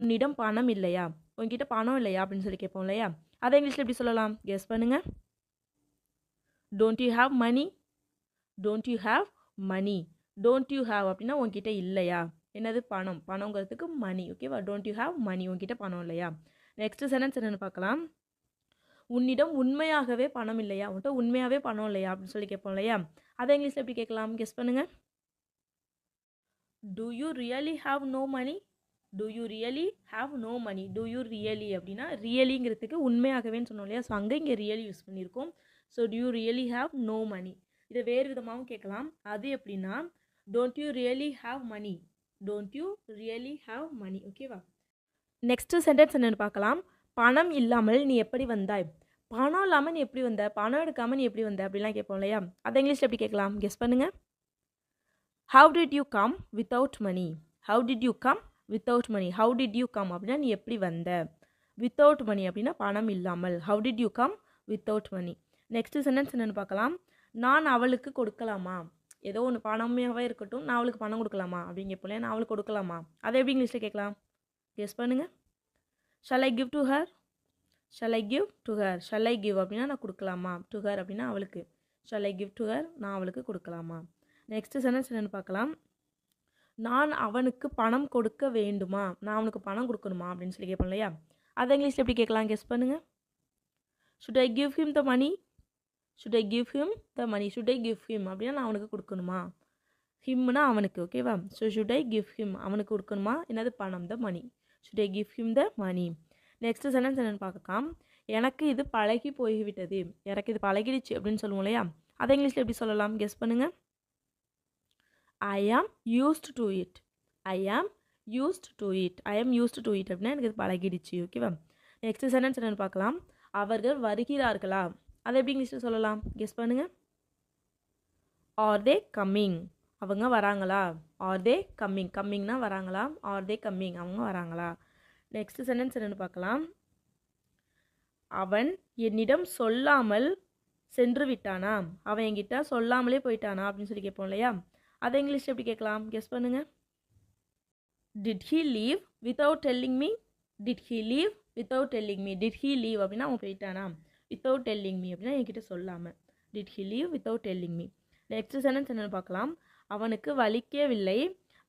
உன்னிடம் பணம் இல்லையா, உன்கிட்ட பணம் இல்லையா அப்படின்னு சொல்லி கேட்போம் இல்லையா, அதை இங்கிலீஷில் எப்படி சொல்லலாம்? கெஸ் பண்ணுங்க. Don't you have money, don't you have money. Don't you have அப்படின்னா உன்கிட்ட இல்லையா, என்னது பணம், பணங்கிறதுக்கு மணி. ஓகேவா? டோன்ட் யூ ஹாவ் மணி, உன்கிட்ட பணம் இல்லையா. நெக்ஸ்ட் சென்டென்ஸ் என்னென்னு பார்க்கலாம். உன்னிடம் உண்மையாகவே பணம் இல்லையா, உன்கிட்ட உண்மையாகவே பணம் இல்லையா அப்படின்னு சொல்லி கேட்போம் இல்லையா, அதை இங்கிலீஷில் எப்படி கேட்கலாம்? கெஸ் பண்ணுங்க. Do you really have no money, do you really have no money. Do you really அப்படின்னா ரியலிங்கிறதுக்கு உண்மையாகவேன்னு சொன்னோம் இல்லையா, ஸோ அங்கே இங்கே ரியலி யூஸ் பண்ணியிருக்கோம். So do you really have no money. இதை வேறு விதமாகவும் கேட்கலாம். அது எப்படின்னா don't you really have money, don't you really have money. ஓகேவா? நெக்ஸ்ட் சென்டென்ஸ் என்னென்னு பார்க்கலாம். பணம் இல்லாமல் நீ எப்படி வந்தாய், பணம் இல்லாமல் நீ எப்படி வந்த, பணம் எடுக்காமல் நீ எப்படி வந்த அப்படிலாம் கேட்போம் இல்லையா, அதை இங்கிலீஷில் எப்படி கேட்கலாம்? கெஸ் பண்ணுங்கள். How did you come without money, how did you come without money. How did you come அப்படின்னா நீ எப்படி வந்த, வித்தவுட் மணி அப்படின்னா பணம் இல்லாமல். How did you come without money. Next sentence என்னென்னு பார்க்கலாம். நான் அவளுக்கு கொடுக்கலாமா, ஏதோ ஒன்று பணமாகவே இருக்கட்டும், நான் அவளுக்கு பணம் கொடுக்கலாமா அப்படிங்க போல, நான் அவளுக்கு கொடுக்கலாமா, அதை எப்படி இங்கிலீஷில் கேட்கலாம்? கெஸ் பண்ணுங்கள். Shall I give to her, shall I give to her. Shall I give அப்படின்னா நான் கொடுக்கலாமா, டு ஹர் அப்படின்னா அவளுக்கு. Shall I give to her, நான் அவளுக்கு கொடுக்கலாமா. நெக்ஸ்ட் சென்டென்ஸ் என்னென்னு பார்க்கலாம். நான் அவனுக்கு பணம் கொடுக்க வேண்டுமா, நான் அவனுக்கு பணம் கொடுக்கணுமா அப்படின்னு சொல்லி கேட்போம் இல்லையா, அதை இங்கிலீஷில் எப்படி கேட்கலாம்? கெஸ் பண்ணுங்கள். Should I give him the money, should I give him the money. Should I give him அப்படின்னா நான் அவனுக்கு கொடுக்கணுமா, ஹிம்னா அவனுக்கு. ஓகேவா? So should I give him, அவனுக்கு கொடுக்கணுமா, என்னது பணம், the money. Should I give him the money. Next sentence என்னென்னு பார்க்கலாம். எனக்கு இது பழகி போய்விட்டது, எனக்கு இது பழகிடுச்சு அப்படின்னு சொல்லுவோம் இல்லையா, அதை இங்கிலீஷில் எப்படி சொல்லலாம்? கெஸ் பண்ணுங்கள். I am used to it, I am used to it, I am used to it அப்படின்னா எனக்கு இது பழகிடுச்சு. ஓகேவா? நெக்ஸ்ட் சென்டென்ஸ் என்னென்னு பார்க்கலாம். அவர்கள் வருகிறார்களா, அதை எப்படி இங்கிலீஷில் சொல்லலாம்? கெஸ் பண்ணுங்கள். ஆர் தே கம்மிங், அவங்க வராங்களா. ஆர் தே கம்மிங், கம்மிங்னா வராங்களா. ஆர் தே கம்மிங், அவங்க வராங்களா. நெக்ஸ்ட் சென்டென்ஸ் என்னென்னு பார்க்கலாம். அவன் என்னிடம் சொல்லாமல் சென்று விட்டானா, அவன் என்கிட்ட சொல்லாமலே போயிட்டானா அப்படின்னு சொல்லி கேட்போம் இல்லையா, அதை இங்கிலீஷ் எப்படி கேட்கலாம்? கெஸ் பண்ணுங்கள். Did he leave without telling me, did he leave without telling me. Did he leave அப்படின்னா அவன் போயிட்டானா, வித்தவுட் டெல்லிங் மீ அப்படின்னா என்கிட்ட சொல்லாமல். Did he leave without telling me. Next sentence என்னென்னு பார்க்கலாம். அவனுக்கு வலிக்கவில்லை,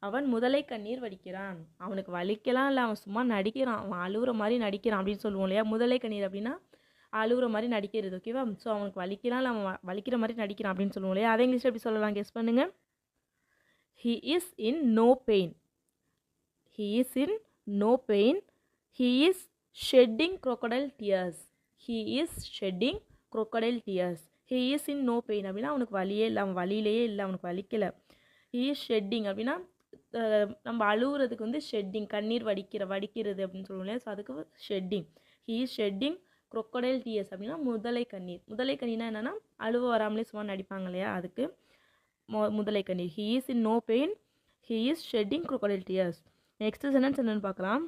அவன் முதலை கண்ணீர் வடிக்கிறான். அவனுக்கு வலிக்கலாம் இல்லை, அவன் சும்மா நடிக்கிறான், அவன் அழுகுற மாதிரி நடிக்கிறான் அப்படின்னு சொல்லுவோம் இல்லையா. முதலை கண்ணீர் அப்படின்னா அழுகுற மாதிரி நடிக்கிறது. ஓகேவா? ஸோ அவனுக்கு வலிக்கலாம் இல்லை, அவன் வலிக்கிற மாதிரி நடிக்கிறான் அப்படின்னு சொல்லுவோம் இல்லையா, அதை இங்கிலீஷ் எப்படி சொல்லலாம்? கெஸ் பண்ணுங்கள். He is in no pain, he is in no pain, he is shedding crocodile tears, he is shedding crocodile tears. He is in no pain அப்படின்னா அவனுக்கு வலியே இல்லை, அவன் வலியிலேயே இல்லை, அவனுக்கு வலிக்கலை. He is shedding அப்படின்னா நம்ம அழுகுறதுக்கு வந்து ஷெட்டிங், கண்ணீர் வடிக்கிறது அப்படின்னு சொல்லுவோம் இல்லையா, ஸோ அதுக்கு shedding. He is shedding crocodile tears அப்படின்னா முதலை கண்ணீர். முதலை கண்ணீர்னா என்னென்னா அழுவ வராமலே சும்மா நடிப்பாங்க இல்லையா, அதுக்கு முதலை கண்ணீர். He is in no pain, he is shedding crocodile tears. Next sentence என்னென்னு பார்க்கலாம்.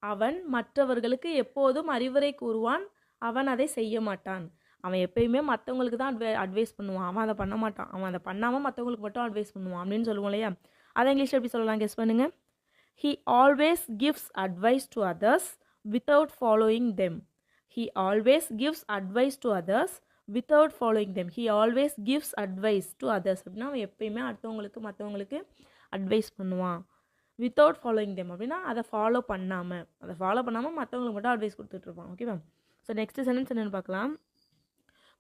அவன் மற்றவர்களுக்கு எப்போதும் அறிவுரை கூறுவான், அவன் அதை செய்ய மாட்டான். அவன் எப்பயுமே மற்றவங்களுக்கு தான் அட்வைஸ் பண்ணுவான், அவன் அதை பண்ண மாட்டான். அவன் அதை பண்ணாமல் மற்றவங்களுக்கு மட்டும் அட்வைஸ் பண்ணுவான் அப்படின்னு சொல்லுவோம் இல்லையா, அதை இங்கிலீஷ் எப்படி சொல்லலாம்? கெஸ் பண்ணுங்கள். He always gives advice to others without following them. He always gives advice to others without following them. He always gives advice to others அப்படின்னா அவன் எப்பயுமே அடுத்தவங்களுக்கு மற்றவங்களுக்கு அட்வைஸ் பண்ணுவான். வித்தவுட் ஃபாலோயிங் தெம் அப்படின்னா அதை ஃபாலோ பண்ணாமல் மற்றவங்களுக்கு மட்டும் அட்வைஸ் கொடுத்துட்ருப்பான். ஓகேவா? ஸோ நெக்ஸ்ட் சென்டென்ஸ் என்னென்னு பார்க்கலாம்.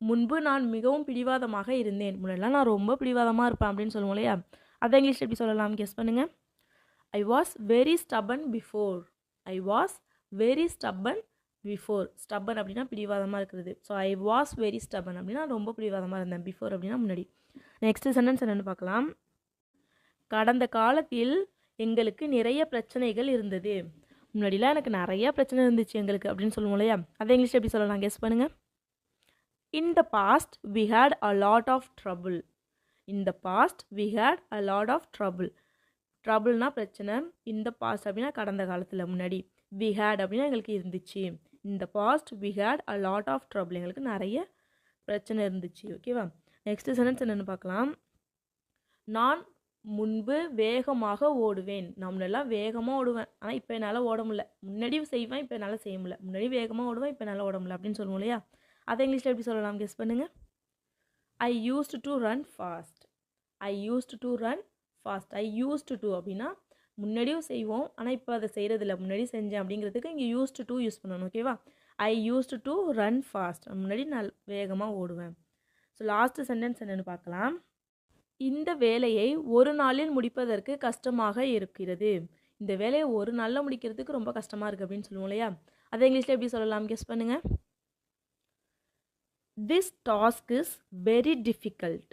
முன்பு நான் மிகவும் பிடிவாதமாக இருந்தேன், முன்னெல்லாம் நான் ரொம்ப பிடிவாதமாக இருப்பேன் அப்படின்னு சொல்லுவோம் இல்லையா, அதை இங்கிலீஷ் எப்படி சொல்லலாம்? கெஸ் பண்ணுங்கள். I was very stubborn before, I was very stubborn before. Stubborn அப்படின்னா பிடிவாதமாக இருக்கிறது. So I was very stubborn அப்படின்னா ரொம்ப பிடிவாதமாக இருந்தேன். பிஃபோர் அப்படின்னா முன்னாடி. நெக்ஸ்ட் சென்டென்ஸ் என்னென்னு பார்க்கலாம். கடந்த காலத்தில் எங்களுக்கு நிறைய பிரச்சனைகள் இருந்தது, முன்னாடிலாம் எனக்கு நிறைய பிரச்சனை இருந்துச்சு எங்களுக்கு அப்படின்னு சொல்லுவோம் இல்லையா, அதை இங்கிலீஷ் எப்படி சொல்லலாம்? கெஸ் பண்ணுங்கள். In the past we had a lot of trouble. In the past we had a lot of trouble. ட்ரபுள்னா பிரச்சனை. இன் த பாஸ்ட் அப்படின்னா கடந்த காலத்தில், முன்னாடி. வி ஹேட் அப்படின்னா எங்களுக்கு இருந்துச்சு. இந்த past we had a lot of trouble, எங்களுக்கு நிறைய பிரச்சனை இருந்துச்சு. ஓகேவா? நெக்ஸ்ட் சென்டென்ஸ் என்னென்னு பார்க்கலாம். நான் முன்பு வேகமாக ஓடுவேன். நான் முன்னெல்லாம் வேகமாக ஓடுவேன், ஆனால் இப்போ என்னால் ஓட முடியல. முன்னாடி செய்வேன், இப்போ என்னால் செய்ய முடியல. முன்னாடி வேகமாக ஓடுவேன், இப்போ என்னால் ஓட முடியல அப்படின்னு சொல்லுவோம் இல்லையா? அதை இங்கிலீஷில் எப்படி சொல்லலாம்? கெஸ் பண்ணுங்கள். I used to run fast. I used to run fast. I used to அப்படின்னா முன்னாடியும் செய்வோம், ஆனால் இப்போ அதை செய்கிறதில்ல. முன்னாடி செஞ்சேன் அப்படிங்கிறதுக்கு இங்கே யூஸ்டு டு யூஸ் பண்ணணும். ஓகேவா? ஐ யூஸ்டு டு ரன் ஃபாஸ்ட். முன்னாடி நான் வேகமாக ஓடுவேன். ஸோ லாஸ்ட்டு சென்டென்ஸ் என்னென்னு பார்க்கலாம். இந்த வேலையை ஒரு நாளில் முடிப்பதற்கு கஷ்டமாக இருக்கிறது. இந்த வேலையை ஒரு நாளில் முடிக்கிறதுக்கு ரொம்ப கஷ்டமாக இருக்குது அப்படின்னு சொல்லுவோம் இல்லையா? அதை இங்கிலீஷில் எப்படி சொல்லலாம்? கெஸ் பண்ணுங்கள். This task is very difficult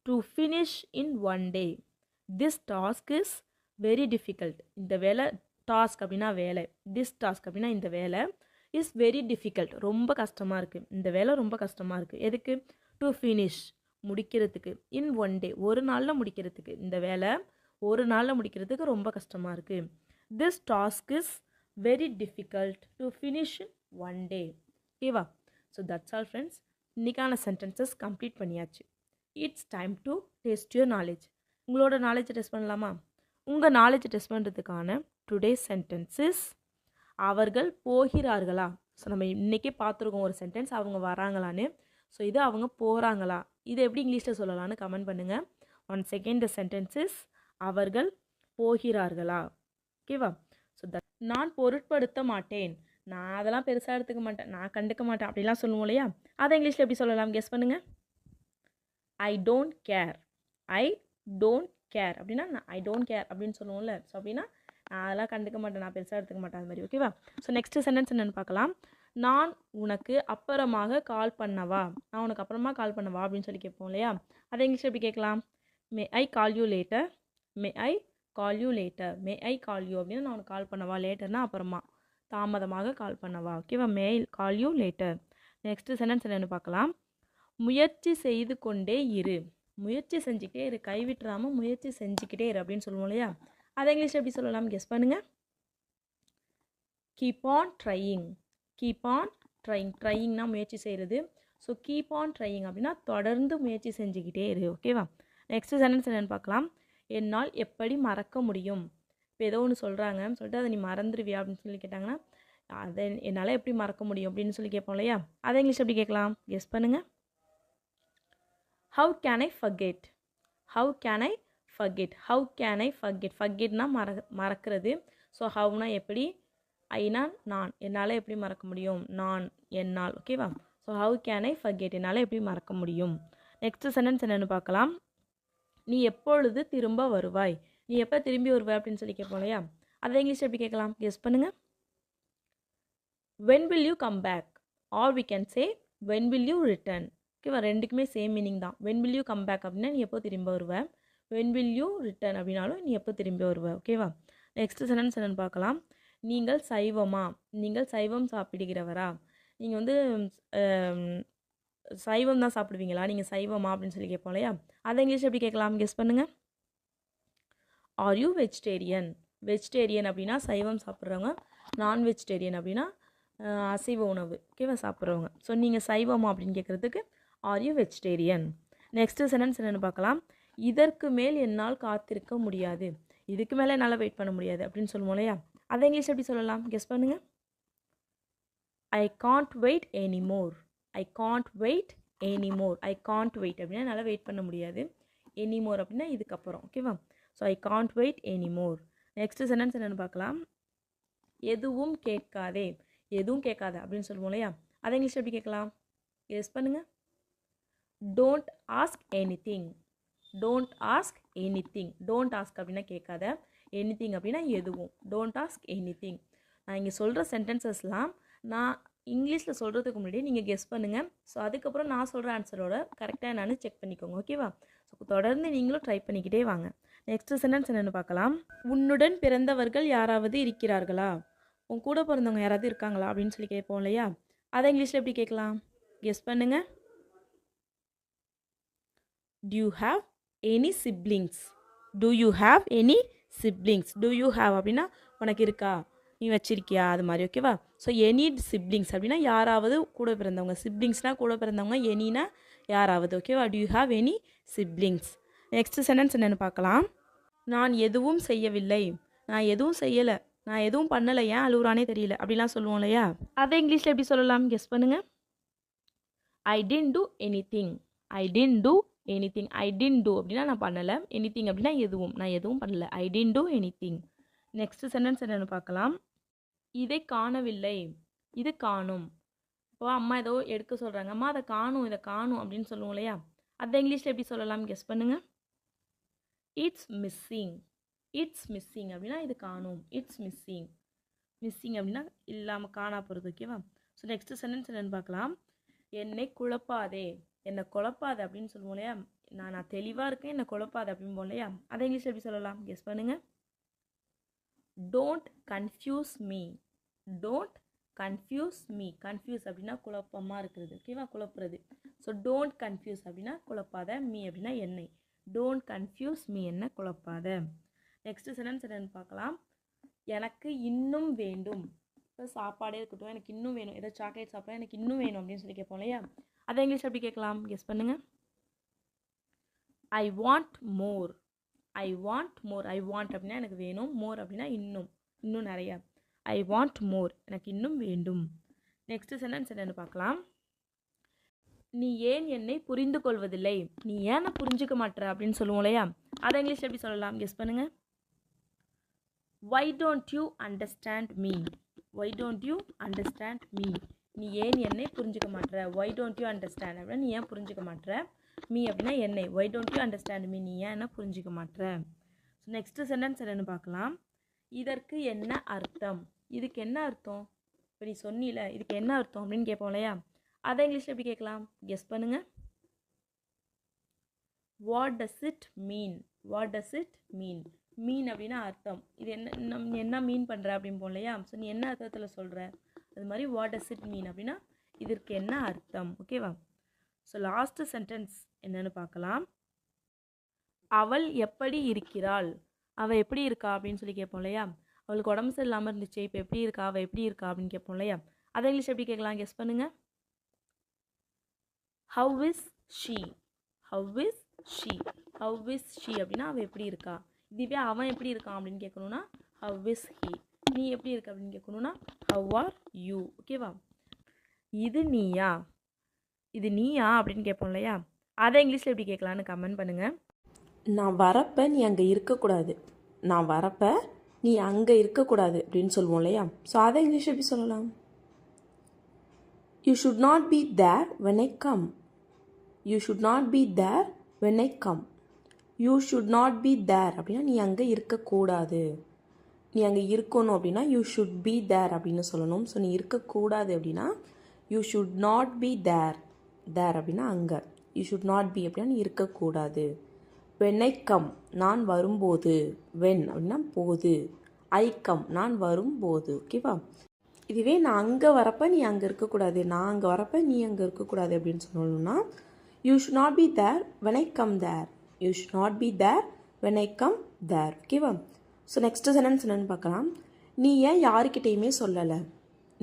to finish in one day. This task is very difficult. இந்த வேலை, டாஸ்க் அப்படின்னா வேலை, this task அப்படின்னா இந்த வேலை, is very difficult ரொம்ப கஷ்டமாக இருக்குது. இந்த வேலை ரொம்ப கஷ்டமாக இருக்குது. எதுக்கு? to finish முடிக்கிறதுக்கு, in one day ஒரு நாளில் முடிக்கிறதுக்கு. இந்த வேலை ஒரு நாளில் முடிக்கிறதுக்கு ரொம்ப கஷ்டமாக இருக்குது. This task is very difficult to finish in one day. ஓகேவா? So that's all friends. இன்றைக்கான சென்டென்சஸ் கம்ப்ளீட் பண்ணியாச்சு. It's time to test your knowledge. உங்களோட நாலேஜை டெஸ்ட் பண்ணலாமா? உங்கள் நாலேஜை டெஸ்ட் பண்ணுறதுக்கான டுடே சென்டென்சஸ், அவர்கள் போகிறார்களா. ஸோ நம்ம இன்றைக்கே பார்த்துருக்கோம் ஒரு சென்டென்ஸ், அவங்க வராங்களான்னு. ஸோ இது அவங்க போகிறாங்களா, இது எப்படி இங்கிலீஷில் சொல்லலான்னு கமெண்ட் பண்ணுங்கள். ஒன் செகண்ட், த சென்டென்சஸ் அவர்கள் போகிறார்களா. ஓகேவா? ஸோ நான் பொருட்படுத்த மாட்டேன், நான் அதெல்லாம் பெருசாக எடுத்துக்க மாட்டேன், நான் கண்டுக்க மாட்டேன் அப்படிலாம் சொல்லுவோம் இல்லையா? அதை இங்கிலீஷில் எப்படி சொல்லலாம்? கெஸ் பண்ணுங்கள். I don't care. I don't care அப்படின்னா ஐ டோன்ட் கேர் அப்படின்னு சொல்லுவோம்ல. ஸோ அப்படின்னா நான் அதெல்லாம் கண்டுக்க மாட்டேன், நான் பெருசாக எடுத்துக்க மாட்டேன், அது மாதிரி. ஓகேவா? ஸோ நெக்ஸ்ட்டு சென்டென்ஸ் என்னென்னு பார்க்கலாம். நான் உனக்கு அப்புறமாக கால் பண்ணவா. நான் உனக்கு அப்புறமா கால் பண்ணவா அப்படின்னு சொல்லி கேட்போம் இல்லையா? அதை இங்கிலீஷில் எப்படி கேட்கலாம்? May I call you later. May I call you later. May I call you அப்படின்னா நான் உனக்கு கால் பண்ணவா. லேட்டர்னா அப்புறமா, தாமதமாக கால் பண்ணவா. ஓகேவா? May I call you later. Next sentence என்னென்னு பார்க்கலாம். முயற்சி செய்து கொண்டே இரு. முயற்சி செஞ்சுக்கிட்டே இரு, கைவிட்டுறாமல் முயற்சி செஞ்சுக்கிட்டே இரு அப்படின்னு சொல்லுவோம் இல்லையா? அதை இங்கிலீஷில் எப்படி சொல்லலாம்? கெஸ் பண்ணுங்கள். Keep on trying. Keep on trying. ட்ரையிங்னா முயற்சி செய்கிறது. ஸோ கீப் ஆன் ட்ரையிங் அப்படின்னா தொடர்ந்து முயற்சி செஞ்சுக்கிட்டே இரு. ஓகேவா? நெக்ஸ்ட்டு சென்டென்ஸ் என்னென்னு பார்க்கலாம். என்னால் எப்படி மறக்க முடியும். இப்போ ஏதோ ஒன்று சொல்கிறாங்கன்னு சொல்லிட்டு அதை நீ மறந்துடுவியா அப்படின்னு சொல்லி கேட்டாங்கன்னா, அதை என்னால் எப்படி மறக்க முடியும் அப்படின்னு சொல்லி கேட்போம் இல்லையா? அதை இங்கிலீஷ் எப்படி கேட்கலாம்? கெஸ் பண்ணுங்கள். How can I forget. How can I forget. How can I forget. ஃபர்கெட்னா மறக்கிறது. ஸோ ஹவுனா எப்படி, ஐனா நான், என்னால் எப்படி மறக்க முடியும், நான், என்னால். ஓகேவா? So how can I forget, என்னால் எப்படி மறக்க முடியும். நெக்ஸ்ட்டு சென்டென்ஸ் என்னென்னு பார்க்கலாம். நீ எப்பொழுது திரும்ப வருவாய். நீ எப்போ திரும்பி வருவாய் அப்படின்னு சொல்லி கேட்போம் இல்லையா? அதை இங்கிலீஷ் எப்படி கேட்கலாம்? கெஸ் பண்ணுங்கள். when will you come back, or we can say when will you return. ஓகேவா? ரெண்டுக்குமே சேம் மீனிங் தான். when will you come back அப்படின்னா நீ எப்போ திரும்ப வருவ. when will you return அப்படின்னாலும் நீ எப்போ திரும்பி வருவ. ஓகேவா? நெக்ஸ்ட் சென்டென்ஸ் என்னென்னு பார்க்கலாம். நீங்கள் சைவமா. நீங்கள் சைவம் சாப்பிடுகிறவரா. நீங்கள் வந்து சைவம் தான் சாப்பிடுவீங்களா, நீங்கள் சைவமா அப்படின்னு சொல்லி கேட்போம் இல்லையா? அதை இங்கிலீஷ் எப்படி கேட்கலாம்? கெஸ் பண்ணுங்கள். Are you vegetarian. வெஜிடேரியன் அப்படின்னா சைவம் சாப்பிட்றவங்க, நான் வெஜிடேரியன் அப்படின்னா அசைவ உணவு. ஓகேவா? சாப்பிட்றவங்க. ஸோ நீங்கள் சைவமா அப்படின்னு கேட்குறதுக்கு are you vegetarian. Next sentence என்னென்னு பார்க்கலாம். இதற்கு மேல் என்னால் காத்திருக்க முடியாது. இதுக்கு மேலே என்னால் வெயிட் பண்ண முடியாது அப்படின்னு சொல்லுவோம் இல்லையா? அதை இங்கிலீஷ் எப்படி சொல்லலாம்? கெஸ் பண்ணுங்கள். I can't wait anymore. I can't wait anymore. I can't wait அப்படின்னா என்னால் வெயிட் பண்ண முடியாது. எனிமோர் அப்படின்னா இதுக்கப்புறம். ஓகேவா? So I can't wait anymore. Next sentence என்னென்னு பார்க்கலாம். எதுவும் கேட்காதே. எதுவும் கேட்காத அப்படின்னு சொல்லுவோம் இல்லையா? அதை இங்கிலீஷ் எப்படி கேட்கலாம்? கெஸ் பண்ணுங்கள். Don't ask anything. Don't ask anything. Don't ask அப்படின்னா கேட்காத, எனிதிங் அப்படின்னா எதுவும். Don't ask anything. நான் இங்கே சொல்கிற சென்டென்சஸ்லாம் நான் இங்கிலீஷில் சொல்கிறதுக்கு முன்னாடி நீங்கள் கெஸ் பண்ணுங்கள். ஸோ அதுக்கப்புறம் நான் சொல்கிற ஆன்சரோட கரெக்டாக என்னன்னு செக் பண்ணிக்கோங்க. ஓகேவா? ஸோ தொடர்ந்து நீங்களும் ட்ரை பண்ணிக்கிட்டே வாங்க. நெக்ஸ்ட்டு சென்டென்ஸ் என்னென்னு பார்க்கலாம். உன்னுடன் பிறந்தவர்கள் யாராவது இருக்கிறார்களா. உன் கூட பிறந்தவங்க யாராவது இருக்காங்களா அப்படின்னு சொல்லி கேட்போம் இல்லையா? அதை இங்கிலீஷில் எப்படி கேட்கலாம்? கெஸ் பண்ணுங்கள். Do you have any siblings? Do you have any siblings? Do you have அப்படின்னா உனக்கு இருக்கா, நீ வச்சிருக்கியா, அது மாதிரி. ஓகேவா? ஸோ எனி சிப்ளிங்ஸ் அப்படின்னா யாராவது கூட பிறந்தவங்க. சிப்ளிங்ஸ்னால் கூட பிறந்தவங்க, எனினா யாராவது. ஓகேவா? Do you have any siblings? Next sentence என்னென்னு பார்க்கலாம். நான் எதுவும் செய்யவில்லை, நான் எதுவும் செய்யலை, நான் எதுவும் பண்ணலை, ஏன் அழுகுறானே தெரியல அப்படிலாம் சொல்லுவோம் இல்லையா? அதை இங்கிலீஷில் எப்படி சொல்லலாம்? கெஸ் பண்ணுங்க. I didn't two anything. I didn't two anything. I didn't two அப்படின்னா நான் பண்ணலை, எனிதிங் அப்படின்னா எதுவும், நான் எதுவும் பண்ணலை. I didn't two anything. Next sentence என்னென்னு பார்க்கலாம். இதை காணவில்லை, இது காணும். இப்போ அம்மா ஏதோ எடுக்க சொல்கிறாங்க, அம்மா அதை காணும், இதை காணும் அப்படின்னு சொல்லுவோம் இல்லையா? அதை இங்கிலீஷில் எப்படி சொல்லலாம்? கெஸ் பண்ணுங்க. It's missing. இட்ஸ் மிஸ்ஸிங் அப்படின்னா இது காணும். It's missing. மிஸ்ஸிங் அப்படின்னா இல்லாமல் காணா போகிறது. ஓகேவா? ஸோ நெக்ஸ்ட் சென்டென்ஸ் என்னென்னு பார்க்கலாம். என்னை குழப்பாதே, என்னை குழப்பாதே அப்படின்னு சொல்லுவோம் இல்லையா? நான் தெளிவாக இருக்கேன், என்னை குழப்பாதே அப்படிம்போம் இல்லையா? அதை இங்கிலீஷில் எப்படி சொல்லலாம்? கெஸ் பண்ணுங்க. Don't confuse me. Don't confuse me. Confuse அப்படின்னா குழப்பமாக இருக்கிறது. ஓகேவா? குழப்புறது. ஸோ டோன்ட் கன்ஃபியூஸ் அப்படின்னா குழப்பாத, மீ அப்படின்னா என்னை. டோன்ட் கன்ஃபியூஸ் மீ, என்ன குழப்பாத. நெக்ஸ்ட் சென்டென்ஸ் என்னன்னு பார்க்கலாம். எனக்கு இன்னும் வேண்டும். இப்போ சாப்பாடே இருக்கட்டும், எனக்கு இன்னும் வேணும், ஏதோ சாக்லேட் சாப்பிட்றேன், எனக்கு இன்னும் வேணும் அப்படின்னு சொல்லி கேட்போம் இல்லையா? அதை இங்கிலீஷ் எப்படி கேட்கலாம்? கெஸ் பண்ணுங்க. I want more. I want more. I want அப்படின்னா எனக்கு வேணும், மோர் அப்படின்னா இன்னும், இன்னும் நிறையா. ஐ வாண்ட் மோர், எனக்கு இன்னும் வேண்டும். நெக்ஸ்ட் சென்டென்ஸ் என்னென்னு பார்க்கலாம். நீ ஏன் என்னை புரிந்து கொள்வதில்லை, நீ ஏன் நான் புரிஞ்சுக்க மாட்டேற அப்படின்னு சொல்லுவோம் இல்லையா? அதை இங்கிலீஷ் எப்படி சொல்லலாம்? கெஸ் பண்ணுங்க. Why don't you understand me? Why don't you understand me? நீ ஏன் என்னை புரிஞ்சுக்க மாட்டேற. Why don't you understand அப்படின்னா நீ ஏன் புரிஞ்சுக்க மாட்டேற. மீ அப்படின்னா என்னை. Why don't you understand me? நீ ஏன் என்ன புரிஞ்சுக்க மாட்டேற. ஸோ நெக்ஸ்ட் சென்டென்ஸ் என்னென்னு பார்க்கலாம். இதற்கு என்ன அர்த்தம். இதுக்கு என்ன அர்த்தம்? இப்போ நீ சொன்னில இதுக்கு என்ன அர்த்தம் அப்படின்னு கேட்போம் இல்லையா? அதை இங்கிலீஷில் எப்படி கேட்கலாம்? கெஸ் பண்ணுங்க. What does it mean. What does it mean. Mean அப்படின்னா அர்த்தம். இது என்ன மீன் பண்ணுற அப்படிம்போம் இல்லையா? ஸோ நீ என்ன அர்த்தத்தில் சொல்கிற, அது மாதிரி வாட் டஸ் இட் மீன் அப்படின்னா இதற்கு என்ன அர்த்தம். ஓகேவா? ஸோ லாஸ்ட் சென்டென்ஸ் என்னன்னு பார்க்கலாம். அவள் எப்படி இருக்கிறாள். அவள் எப்படி இருக்கா அப்படின்னு சொல்லி கேட்போம் இல்லையா? அவளுக்கு உடம்பு சரியில்லாமல் இருந்துச்சு, இப்போ எப்படி இருக்கா, அவள் எப்படி இருக்கா அப்படின்னு கேட்போம் இல்லையா? அதை இங்கிலீஷ் எப்படி கேட்கலாம்? கெஸ் பண்ணுங்க. How is she. How is she. How is she அப்படின்னா அவள் எப்படி இருக்கா. இதுவே அவன் எப்படி இருக்கான் அப்படின்னு கேட்கணுன்னா ஹவ் இஸ் ஹீ. நீ எப்படி இருக்க அப்படின்னு கேட்கணுன்னா ஹவ் ஆர் யூ. ஓகேவா? இது நீயா, இது நீயா அப்படின்னு கேட்போம் இல்லையா? அதை இங்கிலீஷில் எப்படி கேட்கலான்னு கமெண்ட் பண்ணுங்கள். நான் வரப்போ நீ அங்கே இருக்கக்கூடாது, நான் வரப்போ நீ அங்கே இருக்கக்கூடாது அப்படின்னு சொல்லுவோம் இல்லையா? ஸோ அதை இங்கிலீஷ் எப்படி சொல்லலாம்? You should not be there when I come. You should not be there when I come. You should not be there அப்படின்னா நீ அங்கே இருக்கக்கூடாது. நீ அங்கே இருக்கணும் அப்படின்னா யூ ஷுட் பி தேர் அப்படின்னு சொல்லணும். ஸோ நீ இருக்கக்கூடாது அப்படின்னா you should not be there. There அப்படின்னா அங்கே. யூ ஷுட் நாட் பி அப்படின்னா நீ இருக்கக்கூடாது. வென் ஐ கம் நான் வரும்போது. வென் அப்படின்னா போது. ஐ கம் நான் வரும்போது. ஓகேவா? இதுவே நான் அங்கே வரப்போ நீ அங்கே இருக்கக்கூடாது, நான் அங்கே வரப்போ நீ அங்கே இருக்கக்கூடாது அப்படின்னு சொல்லணும்னா you should not be there when I come there. You should not be there when I come there. ஓகேவா? ஸோ நெக்ஸ்ட் சென்டென்ஸ் என்னென்னு பார்க்கலாம். நீ ஏன் யாருக்கிட்டையுமே சொல்லலை.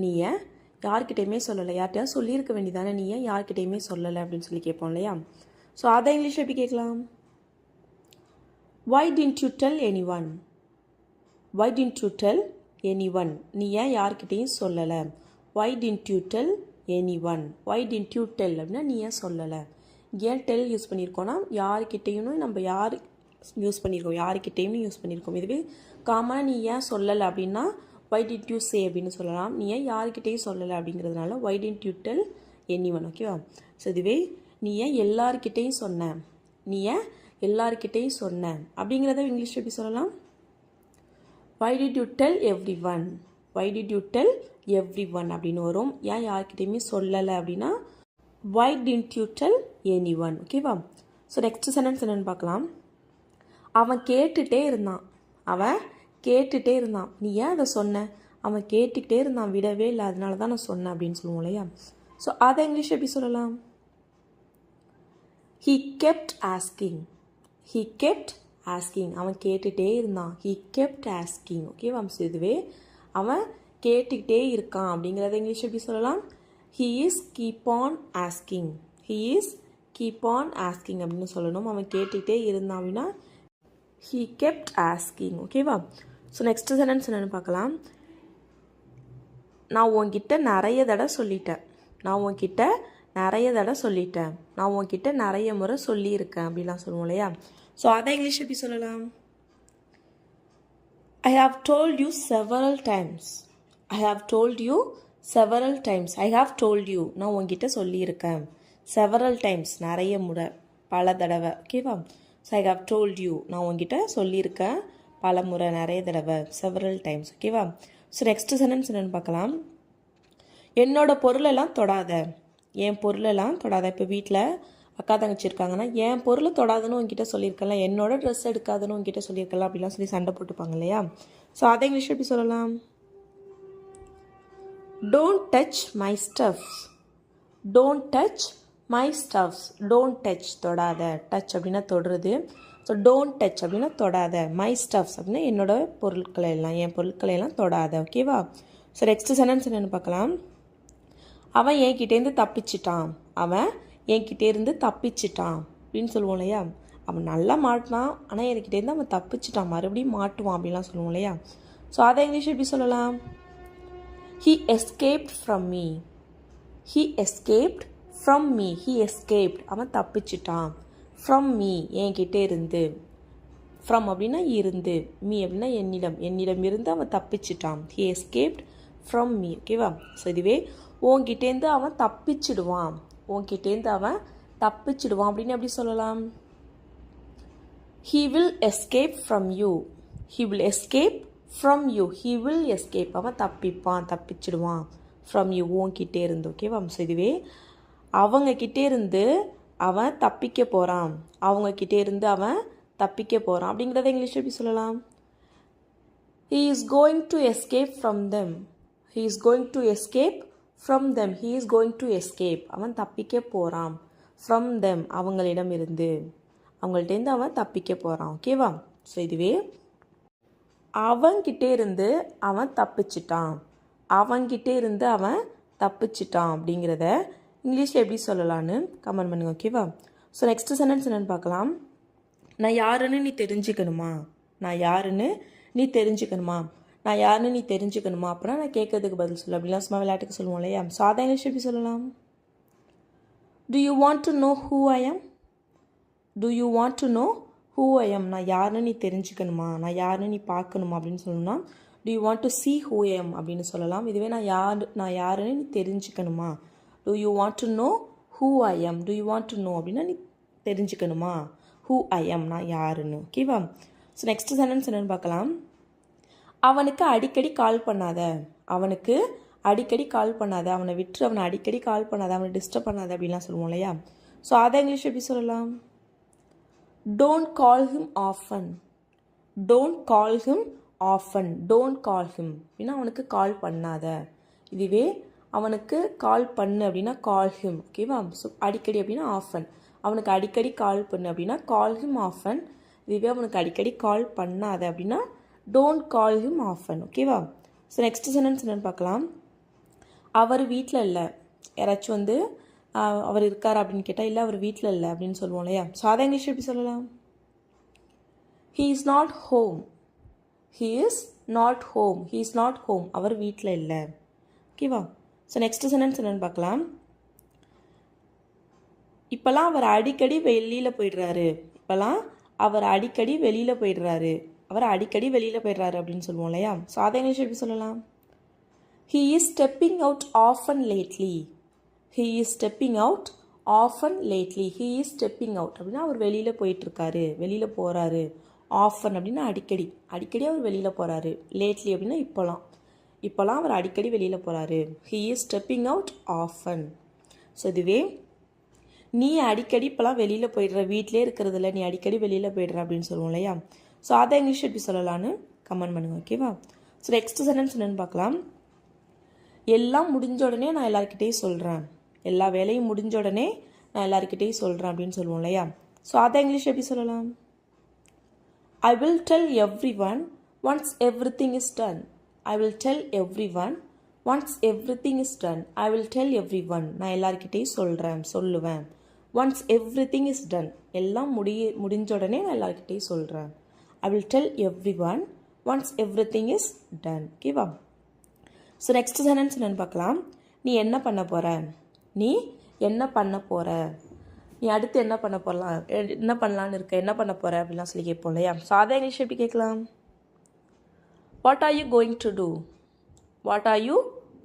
நீ ஏன் யார்கிட்டையுமே சொல்லலை. யார்கிட்டயா சொல்லியிருக்க வேண்டியதானே, நீ ஏன் யார்கிட்டையுமே சொல்லலை அப்படின்னு சொல்லி கேட்போம் இல்லையா? ஸோ அதை இங்கிலீஷில் எப்படி கேட்கலாம்? Why didn't you tell anyone? Why didn't you tell anyone? நீ ஏன் யார்கிட்டையும் சொல்லலை. Why didn't you tell anyone? Why didn't you tell அப்படின்னா நீ ஏன் சொல்லலை. ஏன் டெல் யூஸ் பண்ணியிருக்கோன்னா யார்கிட்டையும் நம்ம யார் யூஸ் பண்ணியிருக்கோம், யார்கிட்டையும் யூஸ் பண்ணியிருக்கோம். இதுவே காமனாக நீ ஏன் சொல்லலை அப்படின்னா why didn't you say அப்படின்னு சொல்லலாம். நீ ஏன் யார்கிட்டையும் சொல்லலை அப்படிங்கிறதுனால why didn't you tell anyone. ஓகேவா? ஸோ இதுவே நீ ஏன் எல்லார்கிட்டையும் சொன்ன, நீ ஏன் எல்லார்கிட்டையும் சொன்னேன் அப்படிங்கிறத இங்கிலீஷ் எப்படி சொல்லலாம்? why did you tell everyone? why did you tell everyone அப்படின்னு வரும். ஏன் யார்கிட்டையுமே சொல்லலை அப்படின்னா why didn't you tell anyone. ஓகேவா? ஸோ நெக்ஸ்ட் சென்டென்ஸ் என்னென்னு பார்க்கலாம். அவன் கேட்டுகிட்டே இருந்தான். அவன் கேட்டுகிட்டே இருந்தான். நீ ஏன் அதை சொன்ன. அவன் கேட்டுக்கிட்டே இருந்தான், விடவே இல்லை, அதனால தான் நான் சொன்னேன் அப்படின்னு சொல்லுவோம் இல்லையா? ஸோ அதை இங்கிலீஷ் எப்படி சொல்லலாம்? he kept asking. he kept asking. அவன் கேட்டுகிட்டே இருந்தான். he kept asking. ஓகேவா? ஸோ இதுவே அவன் கேட்டுக்கிட்டே இருக்கான் அப்படிங்கிறத இங்கிலீஷ் எப்படி சொல்லலாம்? he is keep on asking. he is keep on asking அப்படின்னு சொல்லணும். அவன் கேட்டுக்கிட்டே இருந்தான் அப்படின்னா he kept asking. ஓகேவா? ஸோ நெக்ஸ்ட் சென்டென்ஸ் என்னென்னு பார்க்கலாம். நான் உன்கிட்ட நிறைய தடவை சொல்லிட்டேன். நான் உன்கிட்ட நிறைய முறை சொல்லியிருக்கேன் அப்படிலாம் சொல்லுவோம் இல்லையா? ஸோ அதை இங்கிலீஷ் எப்படி சொல்லலாம்? I have told you several times. I have told you several times. I have told you. நான் உன்கிட்ட சொல்லியிருக்கேன். several times நிறைய முறை, பல தடவை. ஓகேவா? So I have told you. நான் உன்கிட்ட சொல்லியிருக்கேன் பல முறை, நிறைய தடவை, several times. ஓகேவா? ஸோ நெக்ஸ்ட் சென்டென்ஸ் என்னென்னு பார்க்கலாம். என்னோட பொருளெல்லாம் தொடாத. என் பொருளெல்லாம் தொடாத. இப்போ வீட்டில் அக்கா தங்கச்சி இருக்காங்கன்னா என் பொருளை தொடாதுன்னு உங்ககிட்ட சொல்லியிருக்கலாம், என்னோட ட்ரெஸ் எடுக்காதுன்னு உங்ககிட்ட சொல்லியிருக்கலாம் அப்படிலாம் சொல்லி சண்டை போட்டுப்பாங்க இல்லையா? ஸோ அதை இங்கிலீஷ் எப்படி சொல்லலாம்? Don't touch my stuffs. Don't touch my stuffs. Don't touch தொடாத. டச் அப்படின்னா தொடுறது. ஸோ டோன்ட் டச் அப்படின்னா தொடாத. மை ஸ்டஃப்ஸ் அப்படின்னா என்னோட பொருட்களை எல்லாம், என் பொருட்களை எல்லாம் தொடாத. ஓகேவா? ஸோ நெக்ஸ்ட் சென்டென்ஸ் என்னென்னு பார்க்கலாம். அவன் என்கிட்டேருந்து தப்பிச்சிட்டான். அவன் என்கிட்டேருந்து தப்பிச்சிட்டான் அப்படின்னு சொல்லுவோம் இல்லையா? அவன் நல்லா மாட்டினான், ஆனால் என்கிட்டேருந்து அவன் தப்பிச்சிட்டான், மறுபடியும் மாட்டுவான் அப்படிலாம் சொல்லுவோம் இல்லையா? ஸோ அதை இங்கிலீஷ் எப்படி சொல்லலாம்? He escaped from me. He escaped from me. He escaped. அவன் தப்பிச்சிட்டான். From me. என்கிட்ட இருந்து. From அப்படின்னா இருந்து. Me அப்படின்னா என்னிடம் இருந்து அவன் தப்பிச்சிட்டான். He escaped from me. ஓகேவா? ஸோ இதுவே உன்கிட்டேருந்து அவன் தப்பிச்சிடுவான். உன்கிட்டேருந்து அவன் தப்பிச்சிடுவான் அப்படின்னு எப்படி சொல்லலாம்? He will escape from you. He will escape from you. He will escape. அவன் தப்பிப்பான், தப்பிச்சிடுவான். From you. உன்கிட்டே இருந்து. ஓகேவா? ஸோ இதுவே அவங்க கிட்டே இருந்து அவன் தப்பிக்க போகிறான். அவங்க கிட்டே இருந்து அவன் தப்பிக்க போகிறான் அப்படிங்கிறத இங்கிலீஷ் எப்படி சொல்லலாம்? He is going to escape from them. He is going to escape from them. He is going to escape. அவன் தப்பிக்க போகிறான். From them. அவங்களிடம் இருந்து, அவங்கள்ட்டேருந்து அவன் தப்பிக்க போகிறான். ஓகேவா? ஸோ இதுவே அவன்கிட்டே இருந்து அவன் தப்பிச்சிட்டான். அவன்கிட்டே இருந்து அவன் தப்பிச்சிட்டான் அப்படிங்கிறத இங்கிலீஷில் எப்படி சொல்லலான்னு கமெண்ட் பண்ணுங்க. ஓகேவா? ஸோ நெக்ஸ்ட் சென்டென்ஸ் என்னென்னு பார்க்கலாம். நான் யாருன்னு நீ தெரிஞ்சுக்கணுமா? நான் யாருன்னு நீ தெரிஞ்சுக்கணுமா? நான் யாருன்னு நீ தெரிஞ்சுக்கணுமா? அப்புறம் நான் கேட்கறதுக்கு பதில் சொல்லு அப்படிலாம் சும்மா விளையாட்டுக்கு சொல்லுவோம் இல்லையா? ஸோ அதை இங்கிலீஷ் எப்படி சொல்லலாம்? Do you want to know who I am? Do you want to know who I am? நான் யாருன்னு நீ தெரிஞ்சுக்கணுமா? நான் யாருன்னு நீ பார்க்கணுமா அப்படின்னு சொல்லணும்னா do you want to see who I am அப்படின்னு சொல்லலாம். இதுவே நான் யாருன்னு நீ தெரிஞ்சுக்கணுமா? Do you want to know who I am? Do you want to know அப்படின்னா நீ தெரிஞ்சுக்கணுமா? Who I am, நான் யாருன்னு. ஓகேவா? ஸோ நெக்ஸ்ட் சென்டென்ஸ் என்னென்னு பார்க்கலாம். அவனுக்கு அடிக்கடி கால் பண்ணாத. அவனுக்கு அடிக்கடி கால் பண்ணாத. அவனை விட்டு அவனை அடிக்கடி கால் பண்ணாத, அவனை டிஸ்டர்ப் பண்ணாத அப்படின்லாம் சொல்லுவோம் இல்லையா? ஸோ அதை இங்கிலீஷ் எப்படி சொல்லலாம்? Don't call him often. Don't call him often. Don't call him அப்படின்னா அவனுக்கு கால் பண்ணாத. இதுவே அவனுக்கு கால் பண்ணு அப்படின்னா call him. ஓகேவா? ஸோ அடிக்கடி அப்படின்னா often. அவனுக்கு அடிக்கடி கால் பண்ணு அப்படின்னா call him often. இதுவே அவனுக்கு அடிக்கடி கால் பண்ணாத அப்படின்னா don't call him often. ஓகேவா? ஸோ நெக்ஸ்ட் சென்டென்ஸ் என்னென்னு பார்க்கலாம். அவர் வீட்டில் இல்லை. யாராச்சும் வந்து அவர் இருக்காரா அப்படின்னு கேட்டால் இல்லை அவர் வீட்டில் இல்லை அப்படின்னு சொல்லுவோம் இல்லையா? ஸோ அதை இங்கிலீஷ் எப்படி சொல்லலாம்? He is not home. He is not home. He is not home. அவர் வீட்டில் இல்லை. ஓகேவா? ஸோ நெக்ஸ்ட் சென்டென்ஸ் என்னென்னு பார்க்கலாம். இப்போலாம் அவர் அடிக்கடி வெளியில் போயிடுறாரு. இப்போலாம் அவர் அடிக்கடி வெளியில் போயிடுறாரு. அவர் அடிக்கடி வெளியில் போயிடுறாரு அப்படின்னு சொல்லுவோம் இல்லையா? ஸோ அதை இங்கிலீஷ் எப்படி சொல்லலாம்? He is stepping out often lately. He is stepping out often lately. He is stepping out அப்படின்னா அவர் வெளியில் போயிட்டுருக்காரு, வெளியில் போகிறாரு. often அப்படின்னா அடிக்கடி, அடிக்கடி அவர் வெளியில் போகிறாரு. lately அப்படின்னா இப்போலாம் அவர் அடிக்கடி வெளியில் போகிறாரு. He is stepping out often. So இதுவே நீ அடிக்கடி இப்போலாம் வெளியில் போயிடுற, வீட்டிலே இருக்கிறதில்ல, நீ அடிக்கடி வெளியில் போயிடுற அப்படின்னு சொல்லுவோம் இல்லையா? ஸோ அதை இங்கிலீஷ் எப்படி சொல்லலான்னு கமெண்ட் பண்ணுங்கள். ஓகேவா? ஸோ நெக்ஸ்ட் சென்டென்ஸ் என்னென்னு பார்க்கலாம். எல்லாம் முடிஞ்ச உடனே நான் எல்லாருக்கிட்டையும் சொல்கிறேன். எல்லா வேலையும் முடிஞ்ச உடனே நான் எல்லாருக்கிட்டையும் சொல்கிறேன் அப்படின்னு சொல்லுவோம் இல்லையா? ஸோ அதை இங்கிலீஷ் எப்படி சொல்லலாம்? I will tell everyone once everything is done. I will tell everyone once everything is done. I will tell everyone. நான் எல்லாருக்கிட்டையும் சொல்லுவேன். once everything is done. எல்லாம் முடிஞ்ச உடனே நான் எல்லாருக்கிட்டையும் சொல்கிறேன். I will tell everyone once everything is done. ஓகேவா? ஸோ நெக்ஸ்ட் சென்டென்ஸ் என்னென்னு பார்க்கலாம். நீ என்ன பண்ண போகிற, நீ என்ன பண்ண போகிற, நீ அடுத்து என்ன பண்ண போகலாம், என்ன பண்ணலான்னு இருக்க, என்ன பண்ண போகிற அப்படின்லாம் சொல்லி கேட்போம் இல்லையா? ஸோ அதை இங்கிலீஷ் எப்படி கேட்கலாம்? What are you going to do, what are you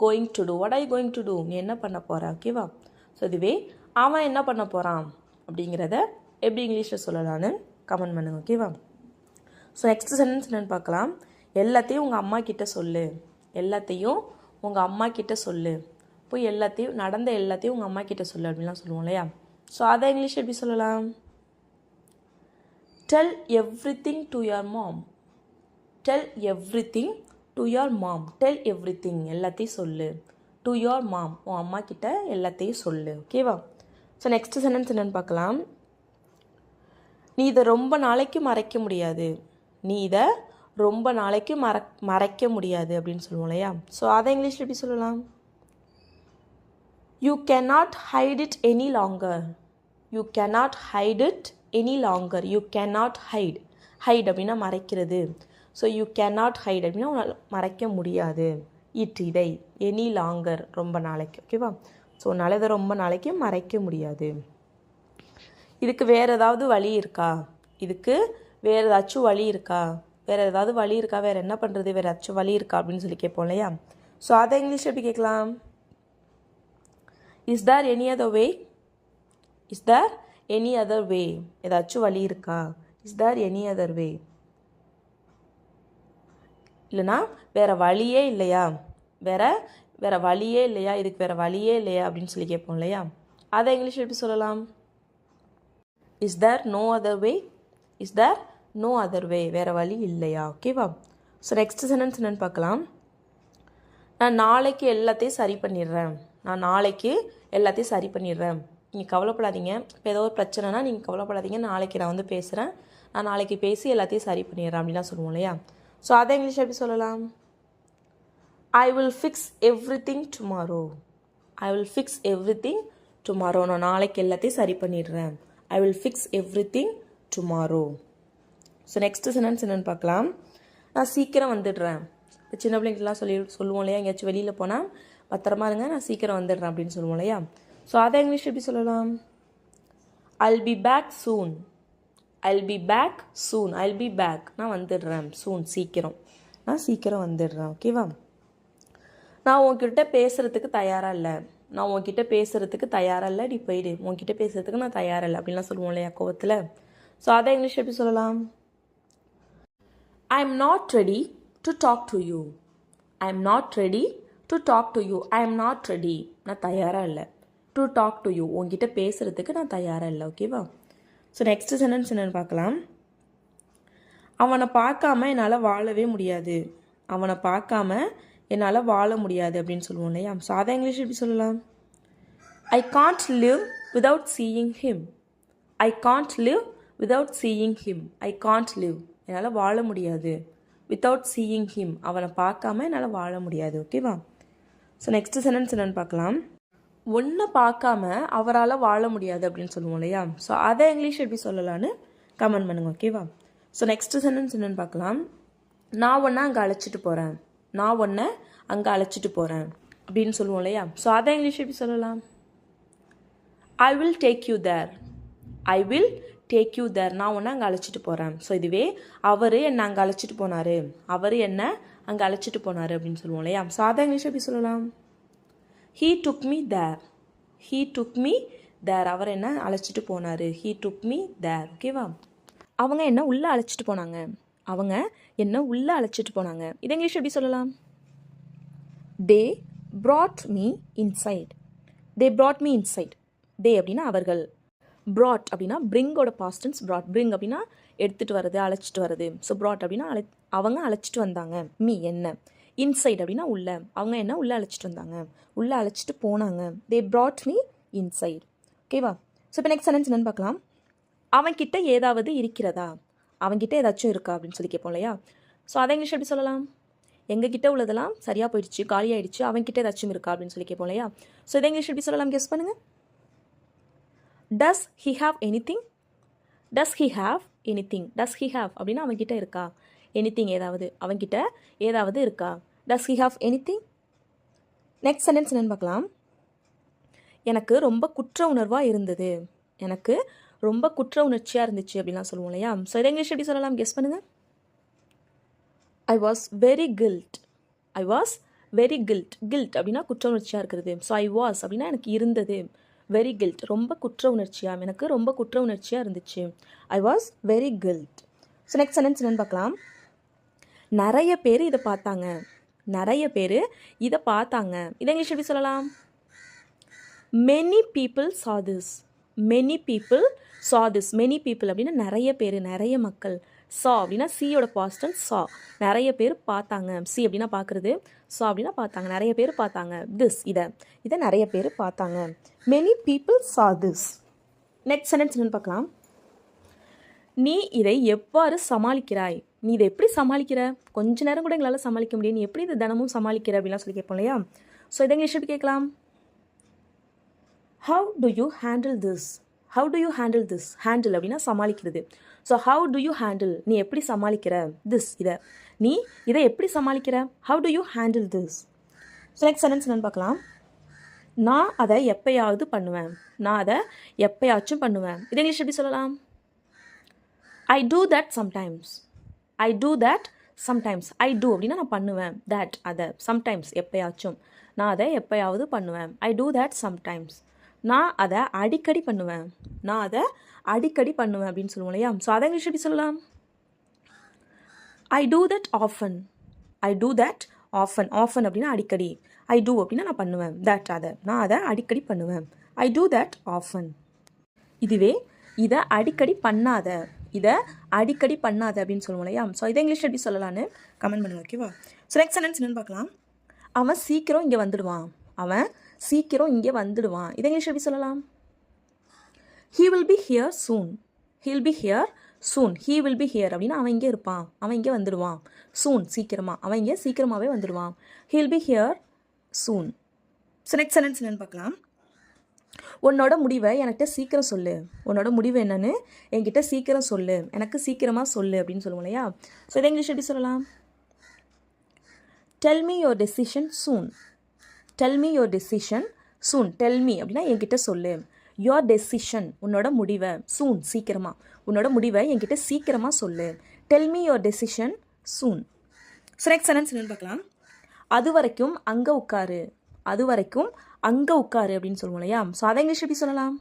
going to do, what are you going to do, நீ என்ன பண்ண போகிற. ஓகேவா? ஸோ இதுவே அவன் என்ன பண்ண போகிறான் அப்படிங்கிறத எப்படி இங்கிலீஷில் சொல்லலான்னு கமெண்ட் பண்ணுங்க. ஓகேவா? ஸோ நெக்ஸ்ட் சென்டென்ஸ் என்னென்னு பார்க்கலாம். எல்லாத்தையும் உங்கள் அம்மா கிட்ட சொல்லு, எல்லாத்தையும் உங்கள் அம்மா கிட்ட சொல்லு, போய் எல்லாத்தையும் நடந்த எல்லாத்தையும் உங்கள் அம்மா கிட்ட சொல்லு அப்படின்லாம் சொல்லுவோம் இல்லையா? ஸோ அதை இங்கிலீஷ் எப்படி சொல்லலாம்? Tell everything to your mom, tell everything to your mom, tell everything எல்லாத்தையும் சொல்லு, டு யுவர் மாம் உன் அம்மா கிட்ட எல்லாத்தையும் சொல்லு. ஓகேவா? ஸோ நெக்ஸ்ட் சென்டென்ஸ் என்னென்னு பார்க்கலாம். நீ இதை ரொம்ப நாளைக்கு மறைக்க முடியாது, நீ இதை ரொம்ப நாளைக்கு மறைக்க முடியாது அப்படின்னு சொல்லுவோம் இல்லையா? ஸோ அதை இங்கிலீஷில் எப்படி சொல்லலாம்? You cannot hide it any longer, you cannot hide it any longer, you cannot hide, hide அப்படின்னா மறைக்கிறது. ஸோ யூ கேனாட் ஹைட் அப்படின்னா மறைக்க முடியாது, இதை எனி லாங்கர் ரொம்ப நாளைக்கு. ஓகேவா? ஸோ உன்னால் இதை ரொம்ப நாளைக்கு மறைக்க முடியாது. இதுக்கு வேறு ஏதாவது வழி இருக்கா, இதுக்கு வேறு ஏதாச்சும் வழி இருக்கா, வேறு ஏதாவது வழி இருக்கா, வேறு என்ன பண்ணுறது, வேறு ஏதாச்சும் வழி இருக்கா அப்படின்னு சொல்லி கேட்போம் இல்லையா? ஸோ அதை இங்கிலீஷ் எப்படி கேட்கலாம்? Is there any other way, is there any other way, ஏதாச்சும் வழி இருக்கா, is there any other way, இல்லைனா வேறு வழியே இல்லையா, வேறு வழியே இல்லையா, இதுக்கு வேறு வழியே இல்லையா அப்படின்னு சொல்லி கேட்போம் இல்லையா? அதை இங்கிலீஷ் எப்படி சொல்லலாம்? Is there no other way, is there no other way, வேறு வழி இல்லையா. ஓகேவா? ஸோ நெக்ஸ்ட் சென்டென்ஸ் என்னென்னு பார்க்கலாம். நான் நாளைக்கு எல்லாத்தையும் சரி பண்ணிடுறேன், நான் நாளைக்கு எல்லாத்தையும் சரி பண்ணிடுறேன், நீங்கள் கவலைப்படாதீங்க, இப்போ ஏதோ ஒரு பிரச்சனைனா நீங்கள் கவலைப்படாதீங்க, நாளைக்கு நான் வந்து பேசுகிறேன், நான் நாளைக்கு பேசி எல்லாத்தையும் சரி பண்ணிடுறேன் அப்படின்லாம் சொல்லுவோம் இல்லையா? ஸோ அதை இங்கிலீஷ் எப்படி சொல்லலாம்? I will fix everything tomorrow, I will fix everything tomorrow, நான் நாளைக்கு எல்லாத்தையும் சரி பண்ணிடுறேன், I will fix everything tomorrow. So next sentence என்னென்னு பார்க்கலாம். நான் சீக்கிரம் வந்துடுறேன், இப்போ சின்ன பிள்ளைங்களாம் சொல்லுவோம் இல்லையா, எங்கேயாச்சும் வெளியில் போனால் பத்திரமா இருங்க, நான் சீக்கிரம் வந்துடுறேன் அப்படின்னு சொல்லுவோம் இல்லையா? ஸோ அதை இங்கிலீஷ் எப்படி சொல்லலாம்? I'll be back soon, I'll be back soon, I'll be back நான் வந்துடுறேன், சூன் சீக்கிரம், நான் சீக்கிரம் வந்துடுறேன். ஓகேவா? நான் உன்கிட்ட பேசுகிறதுக்கு தயாராக இல்லை, நான் உன்கிட்ட பேசுகிறதுக்கு தயாராக இல்லை, நீ போயிடு, உன்கிட்ட பேசுகிறதுக்கு நான் தயாராக இல்லை அப்படின்லாம் சொல்லுவோம் இல்லையா கோவத்தில்? ஸோ அதை இங்கிலீஷ் எப்படி சொல்லலாம்? I am not ready to talk to you, I am not ready to talk to you, I am not ready நான் தயாராக இல்லை, டு டாக் டு யூ உங்ககிட்ட பேசுகிறதுக்கு நான் தயாராக இல்லை. ஓகேவா? ஸோ நெக்ஸ்ட் சென்டென்ஸ் என்னென்னு பார்க்கலாம். அவனை பார்க்காம என்னால் வாழவே முடியாது, அவனை பார்க்காம என்னால் வாழ முடியாது அப்படின்னு சொல்லுவோம் இல்லையா? ஸோ அதை இங்கிலீஷ் எப்படி சொல்லலாம்? I can't live without seeing him, I can't live without seeing him, I can't live என்னால் வாழ முடியாது, வித்தவுட் சீயிங் ஹிம் அவனை பார்க்காம என்னால் வாழ முடியாது. ஓகேவா? ஸோ நெக்ஸ்ட் சென்டென்ஸ் என்னென்னு பார்க்கலாம். ஒன்றை பார்க்காம அவரால் வாழ முடியாது அப்படின்னு சொல்லுவோம் இல்லையா? ஸோ அதை இங்கிலீஷ் எப்படி சொல்லலான்னு கமெண்ட் பண்ணுங்க. ஓகேவா? ஸோ நெக்ஸ்ட் சென்டென்ஸ் என்னென்னு பார்க்கலாம். நான் ஒன்றை அங்கே அழைச்சிட்டு போகிறேன், நான் ஒன்றை அங்கே அழைச்சிட்டு போகிறேன் அப்படின்னு சொல்லுவோம் இல்லையா? ஸோ அதை இங்கிலீஷ் எப்படி சொல்லலாம்? I will take you there, I will take you there நான் ஒன்று அங்கே அழைச்சிட்டு போகிறேன். ஸோ இதுவே அவர் என்னை அங்கே அழைச்சிட்டு போனார், அவர் என்ன அங்கே அழைச்சிட்டு போனார் அப்படின்னு சொல்லுவோம் இல்லையா? ஸோ அதை இங்கிலீஷ் எப்படி சொல்லலாம்? He took me there, he took me there அவர் என்ன அழைச்சிட்டு போனார், ஹீ டுக் மீ தேர். ஓகேவா? அவங்க என்ன உள்ளே அழைச்சிட்டு போனாங்க, அவங்க என்ன உள்ளே அழைச்சிட்டு போனாங்க. இது இங்கிலீஷ் எப்படி சொல்லலாம்? தே brought me inside, they brought me inside. they அப்படின்னா அவர்கள், brought அப்படின்னா bringோட past tense brought, bring அப்படின்னா எடுத்துகிட்டு வர்றது, அழைச்சிட்டு வர்றது. ஸோ brought அப்படின்னா அவங்க அழைச்சிட்டு வந்தாங்க, மீ என்ன, இன்சைட் அப்படின்னா உள்ள, அவங்க என்ன உள்ளே அழைச்சிட்டு வந்தாங்க, உள்ளே அழைச்சிட்டு போனாங்க. they brought me inside. ஓகேவா? ஸோ இப்போ நெக்ஸ்ட் சென்டென்ஸ் என்னென்னு பார்க்கலாம். அவன்கிட்ட ஏதாவது இருக்கிறதா, அவன்கிட்ட ஏதாச்சும் இருக்கா அப்படின்னு சொல்லி கேட்போம் இல்லையா? ஸோ அதை இங்கிலீஷ் எப்படி சொல்லலாம்? எங்ககிட்ட உள்ளதெல்லாம் சரியாக போயிடுச்சு, காலியாகிடுச்சு, அவன்கிட்ட ஏதாச்சும் இருக்கா அப்படின்னு சொல்லி கேட்போம் இல்லையா? ஸோ இதை இங்கிலீஷ் எப்படி சொல்லலாம்? கெஸ் பண்ணுங்கள். Does he have any thing, does he have anything. Does he have அப்படின்னா அவன்கிட்ட இருக்கா. எனிதிங் ஏதாவது, அவன்கிட்ட ஏதாவது இருக்கா. Does he have anything. Next sentence என்னன்னு பார்க்கலாம். எனக்கு ரொம்ப குற்ற உணர்வாக இருந்தது. எனக்கு ரொம்ப குற்ற உணர்ச்சியாக இருந்துச்சு அப்படின்லாம் சொல்லுவோம் இல்லையா. ஸோ இதை இங்கிலீஷ் எப்படி சொல்லலாம், கெஸ் பண்ணுங்கள். I was very guilt. I was very guilt. Guilt அப்படின்னா குற்ற உணர்ச்சியாக இருக்கிறது. ஸோ ஐ வாஸ் அப்படின்னா எனக்கு இருந்தது. வெரி கில்ட் ரொம்ப குற்ற உணர்ச்சியாக, எனக்கு ரொம்ப குற்ற உணர்ச்சியாக இருந்துச்சு. I was very guilt. So next sentence என்னன்னு பார்க்கலாம். நிறைய பேர் இதை பார்த்தாங்க. நிறைய பேர் இதை பார்த்தாங்க. இதை இங்கிலீஷ் எப்படி சொல்லலாம். Many people saw this. Many people saw this. Many people அப்படின்னா நிறைய பேர், நிறைய மக்கள். saw அப்படின்னா சியோட பாஸ்ட் டென்ஸ் saw. நிறைய பேர் பார்த்தாங்க. சி அப்படின்னா பார்க்குறது, saw அப்படின்னா பார்த்தாங்க. நிறைய பேர் பார்த்தாங்க. this இதை நிறைய பேர் பார்த்தாங்க. Many people saw this. Next sentence என்னன்னு பார்க்கலாம். நீ இதை எவ்வாறு சமாளிக்கிறாய். நீ இதை எப்படி சமாளிக்கிற. கொஞ்ச நேரம் கூட எங்களால் சமாளிக்க முடியும், நீ எப்படி இதை தினமும் சமாளிக்கிற அப்படின்லாம் சொல்லி கேட்போம் இல்லையா. ஸோ இதை இங்கிலீஷ் எப்படி கேட்கலாம். How do you handle this? How do you handle this? Handle அப்படின்னா சமாளிக்கிறது. So how do you handle, நீ எப்படி சமாளிக்கிற. this நீ இதை எப்படி சமாளிக்கிற. How do you handle this? So next sentence என்னன்னு பார்க்கலாம். நான் அதை எப்பயாவது பண்ணுவேன். நான் அதை எப்பயாச்சும் பண்ணுவேன். இதை இங்கிலீஷ் எப்படி சொல்லலாம். I do that sometimes. I do that sometimes. I do அப்படின்னா நான் பண்ணுவேன். that அதை sometimes எப்பயாச்சும். நான் அதை எப்பயாவது பண்ணுவேன். I do that sometimes. நான் அதை அடிக்கடி பண்ணுவேன். நான் அதை அடிக்கடி பண்ணுவேன் அப்படின்னு சொல்லுவோம் இல்லையா. ஸோ அதை இங்கிலீஷ் எப்படி சொல்லலாம். I do that often. I do that often. often அப்படின்னா அடிக்கடி. I do அப்படின்னா நான் பண்ணுவேன். that நான் அதை அடிக்கடி பண்ணுவேன். I do that often. இதுவே இதை அடிக்கடி பண்ணாத, இதை அடிக்கடி பண்ணாத அப்படின்னு சொல்லுவோம் இல்லையா. ஸோ இதை இங்கிலீஷ் எப்படி சொல்லலான்னு கமெண்ட் பண்ணுங்க, ஓகேவா. ஸோ நெக்ஸ்ட் சென்டென்ஸ் என்னன்னு பார்க்கலாம். அவன் சீக்கிரம் இங்கே வந்துடுவான். அவன் சீக்கிரம் இங்கே வந்துடுவான். இதை இங்கிலீஷ் எப்படி சொல்லலாம். he will be here soon. he'll be here soon. he will be here அப்படின்னா அவன் இங்கே இருப்பான், அவன் இங்கே வந்துடுவான். soon சீக்கிரமாக, அவன் இங்கே சீக்கிரமாகவே வந்துடுவான். he'll be here soon. So next sentence என்னன்னு பார்க்கலாம். உன்னோட முடிவை என்கிட்ட சீக்கிரம் சொல்லு. உன்னோட முடிவு என்னன்னு என்கிட்ட சீக்கிரம் சொல்லு, எனக்கு சீக்கிரமாக சொல்லு அப்படின்னு சொல்லுவோம் இல்லையா. ஸோ இதை இங்கிலீஷ் எப்படி சொல்லலாம். tell me your decision soon. tell me your decision soon. tell me அப்படின்னா என்கிட்ட சொல்லு. your decision உன்னோட முடிவை, soon சீக்கிரமாக, உன்னோட முடிவை என்கிட்ட சீக்கிரமாக சொல்லு. tell me your decision soon. So next sentence என்னன்னு பார்க்கலாம். அது வரைக்கும் அங்கே உட்காரு. அது வரைக்கும் அங்கே உட்காரு அப்படின்னு சொல்லுவோம் இல்லையா. ஸோ அதை இங்கிலீஷ் எப்படி சொல்லலாம்.